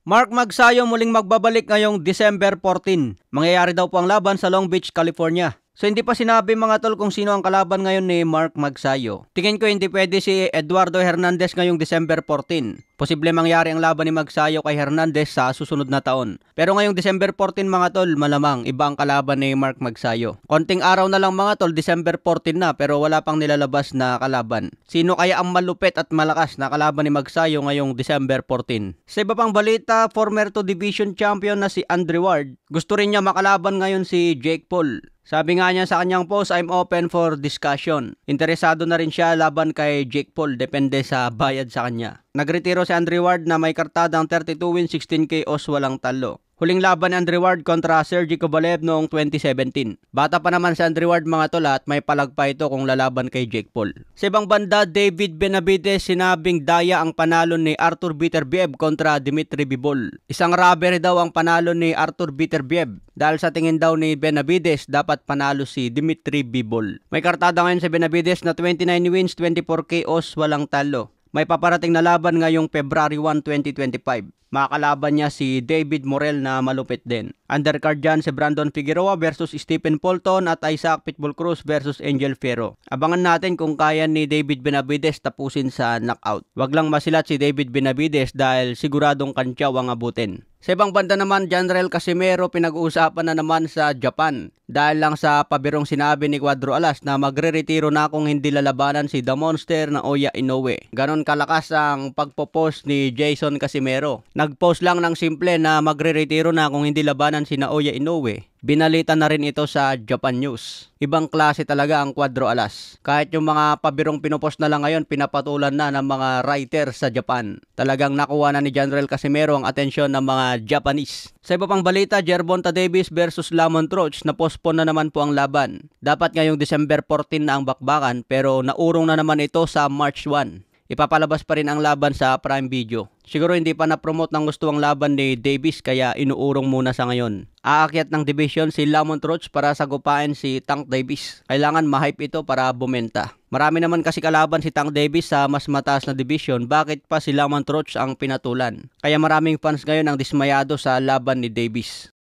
Mark Magsayo muling magbabalik ngayong December 14. Mangyayari daw po ang laban sa Long Beach, California. So hindi pa sinabi mga tol kung sino ang kalaban ngayon ni Mark Magsayo. Tingin ko hindi pwede si Eduardo Hernandez ngayong December 14. Posible mangyari ang laban ni Magsayo kay Hernandez sa susunod na taon. Pero ngayong December 14 mga tol, malamang iba ang kalaban ni Mark Magsayo. Konting araw na lang mga tol, December 14 na pero wala pang nilalabas na kalaban. Sino kaya ang malupit at malakas na kalaban ni Magsayo ngayong December 14? Sa iba pang balita, former 2 division champion na si Andre Ward, gusto rin niya makalaban ngayon si Jake Paul. Sabi nga niya sa kanyang post, I'm open for discussion. Interesado na rin siya laban kay Jake Paul, depende sa bayad sa kanya. Nagretiro si Andre Ward na may kartadang 32 wins, 16 KOs, walang talo. Huling laban ni Andre Ward kontra Sergey Kovalev noong 2017. Bata pa naman si Andre Ward mga tol at may palagpa ito kung lalaban kay Jake Paul. Sa ibang banda, David Benavides sinabing daya ang panalo ni Arthur Beterbiev kontra Dmitry Bivol. Isang robbery daw ang panalo ni Arthur Beterbiev dahil sa tingin daw ni Benavides dapat panalo si Dmitry Bivol. May kartada ngayon si Benavides na 29 wins, 24 KOs, walang talo. May paparating na laban ngayong February 1, 2025. Makakalaban niya si David Morel na malupit din. Undercard dyan si Brandon Figueroa versus Stephen Polton at Isaac Pitbull Cruz versus Angel Ferro. Abangan natin kung kaya ni David Benavides tapusin sa knockout. Wag lang masilat si David Benavides dahil siguradong kantyaw ang abutin. Sa ibang banda naman, General Casimero pinag-uusapan na naman sa Japan dahil lang sa pabirong sinabi ni Cuadro Alas na magre-retiro na kung hindi lalabanan si The Monster na Oya Inoue. Ganon kalakas ang pagpo-post ni Jason Casimero. Nag-post lang ng simple na magre-retiro na kung hindi labanan si Naoya Inoue. Binalita na rin ito sa Japan News. Ibang klase talaga ang Cuadro Alas. Kahit yung mga pabirong pinopost na lang ngayon, pinapatulan na ng mga writer sa Japan. Talagang nakuha na ni General Casimero ang atensyon ng mga Japanese. Sa iba pang balita, Gervonta Davis versus Lamont Roach, na-postpone na naman po ang laban. Dapat ngayong December 14 na ang bakbakan pero naurong na naman ito sa March 1. Ipapalabas pa rin ang laban sa Prime Video. Siguro hindi pa na-promote ng gusto ang laban ni Davis kaya inuurong muna sa ngayon. Aakyat ng division si Lamont Roach para sagupain si Tank Davis. Kailangan ma-hype ito para bumenta. Marami naman kasi kalaban si Tank Davis sa mas mataas na division, bakit pa si Lamont Roach ang pinatulan? Kaya maraming fans ngayon ang dismayado sa laban ni Davis.